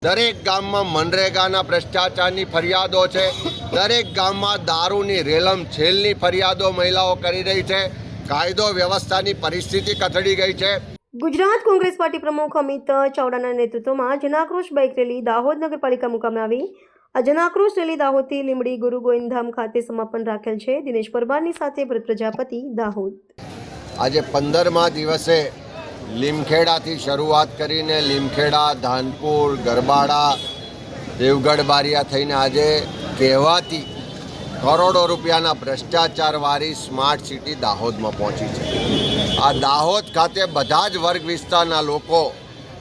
દરેક ગામમાં મનરેગાના ભ્રષ્ટાચારની ફરિયાદો છે। દરેક ગામમાં દારૂની રેલમ છેલની ફરિયાદો મહિલાઓ કરી રહી છે। કાયદો વ્યવસ્થાની પરિસ્થિતિ કથળી ગઈ છે। ગુજરાત કોંગ્રેસ પાર્ટી પ્રમુખ અમિત ચાવડાના નેતૃત્વમાં જનાક્રોશ બાઇક રેલી દાહોદ નગરપાલિકા મુકામે આવી। આ જનાક્રોશ રેલી દાહોદથી લીંબડી ગુરુ ગોવિંદધામ ખાતે સમાપન રાખેલ છે। દિનેશ પરમારની સાથે ભરત પ્રજાપતિ, દાહોદ। આજે 15મા દિવસે લીમખેડાથી શરૂઆત કરીને લીમખેડા, ધાનપુર, ગરબાડા, દેવગઢ બારિયા થઈને આજે કહેવાતી કરોડો રૂપિયાના ભ્રષ્ટાચારવાળી સ્માર્ટ સિટી દાહોદમાં પહોંચી છે। આ દાહોદ ખાતે બધા જ વર્ગ વિસ્તારના લોકો,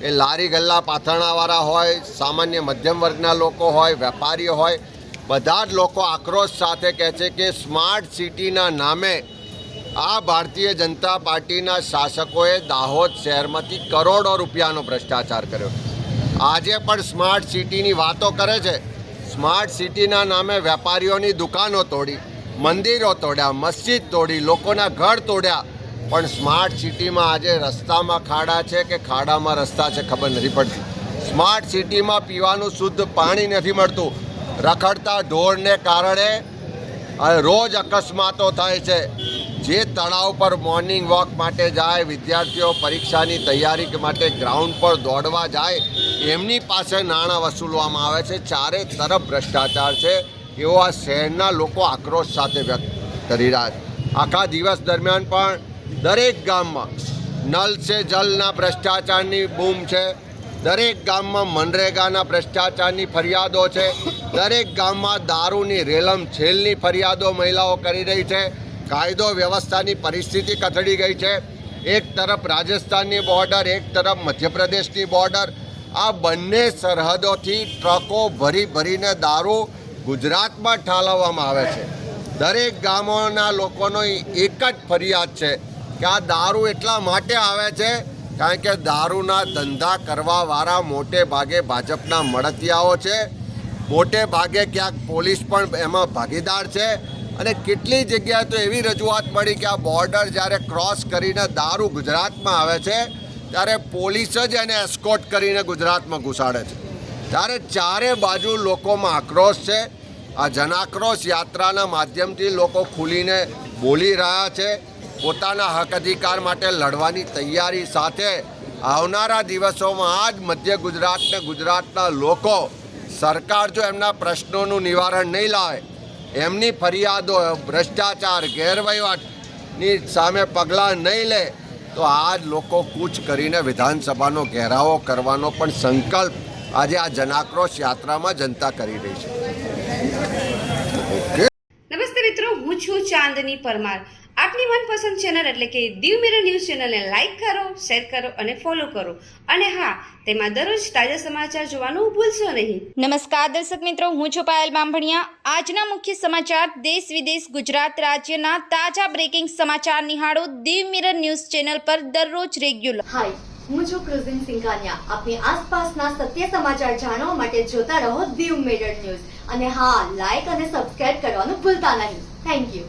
એ લારી ગલ્લા પાથરણાવાળા હોય, સામાન્ય મધ્યમ વર્ગના લોકો હોય, વેપારીઓ હોય, બધા જ લોકો આક્રોશ સાથે કહે છે કે સ્માર્ટ સિટીના નામે આ ભારતીય જનતા પાર્ટીના શાસકોએ દાહોદ શહેરમાંથી કરોડો રૂપિયાનો ભ્રષ્ટાચાર કર્યો। આજે પણ સ્માર્ટ સિટીની વાતો કરે છે। સ્માર્ટ સિટીના નામે વેપારીઓની દુકાનો તોડી, મંદિરો તોડ્યા, મસ્જિદ તોડી, લોકોના ઘર તોડ્યા, પણ સ્માર્ટ સિટીમાં આજે રસ્તામાં ખાડા છે કે ખાડામાં રસ્તા છે ખબર નથી પડતી। સ્માર્ટ સિટીમાં પીવાનું શુદ્ધ પાણી નથી મળતું। રખડતા ઢોરને કારણે રોજ અકસ્માતો થાય છે। જે તળાવ પર મોર્નિંગ વોક માટે જાય, વિદ્યાર્થીઓ પરીક્ષાની તૈયારી માટે ગ્રાઉન્ડ પર દોડવા જાય, એમની પાસે નાણાં વસૂલવામાં આવે છે। ચારે તરફ ભ્રષ્ટાચાર છે એવો આ શહેરના લોકો આક્રોશ સાથે વ્યક્ત કરી રહ્યા છે। આખા દિવસ દરમિયાન પણ દરેક ગામમાં નલ સે જલના ભ્રષ્ટાચારની બૂમ છે। દરેક ગામમાં મનરેગાના ભ્રષ્ટાચારની ફરિયાદો છે। દરેક ગામમાં દારૂની રેલમ છેલની ફરિયાદો મહિલાઓ કરી રહી છે। કાયદો વ્યવસ્થાની પરિસ્થિતિ કથળી ગઈ છે। એક તરફ રાજસ્થાનની બોર્ડર, એક તરફ મધ્યપ્રદેશની બોર્ડર, આ બંને સરહદોથી ટ્રકો ભરી ભરીને દારૂ ગુજરાતમાં ઠાલવવામાં આવે છે। દરેક ગામોના લોકોનો એક જ ફરિયાદ છે કે આ દારૂ એટલા માટે આવે છે કારણ કે દારૂના ધંધા કરવાવાળા મોટે ભાગે ભાજપના મળતિયાઓ છે। મોટે ભાગે ક્યાંક પોલીસ પણ એમાં ભાગીદાર છે। અને કેટલી જગ્યાએ તો એવી રજૂઆત મળી કે આ બોર્ડર જ્યારે ક્રોસ કરીને દારૂ ગુજરાતમાં આવે છે ત્યારે પોલીસ જ એને એસ્કોર્ટ કરીને ગુજરાતમાં ઘુસાડે છે। ત્યારે ચારે બાજુ લોકોમાં આક્રોશ છે। આ જનાક્રોશ યાત્રાના માધ્યમથી લોકો ખુલીને બોલી રહ્યા છે। પોતાના હક અધિકાર માટે લડવાની તૈયારી સાથે આવનારા દિવસોમાં આ જ મધ્ય ગુજરાતને ગુજરાતના લોકો, સરકાર જો એમના પ્રશ્નોનું નિવારણ નહીં લાવે, એમની ફરિયાદો, ભ્રષ્ટાચાર, ગેરવહીવટની સામે પગલાં નહીં લે તો આ જ લોકો કૂચ કરીને વિધાનસભાનો ઘેરાવો કરવાનો પણ સંકલ્પ આજે આ જનાક્રોશ યાત્રામાં જનતા કરી રહી છે। નમસ્તે મિત્રો, હું છું ચાંદની પરમાર। આપની મનપસંદ ચેનલ એટલે કે દીવ મિરર ન્યૂઝ ચેનલને લાઈક કરો, શેર કરો અને ફોલો કરો। અને હા, તેમાં દરરોજ તાજા સમાચાર જોવાનું ભૂલશો નહીં। નમસ્કાર દર્શક મિત્રો, હું છું પાયલ બામભણિયા। આજના મુખ્ય સમાચાર, દેશ વિદેશ, ગુજરાત રાજ્યના તાજા બ્રેકિંગ સમાચાર નિહાળો દીવ મિરર ન્યૂઝ ચેનલ પર દરરોજ રેગ્યુલર। હાય, હું છું ક્રુઝિન સિંઘાનિયા। આપની આસપાસના સત્ય સમાચાર જાણવા માટે જોતા રહો દીવ મિરર ન્યૂઝ। અને હા, લાઈક અને સબસ્ક્રાઇબ કરવાનું ભૂલતા નહીં। Thank you.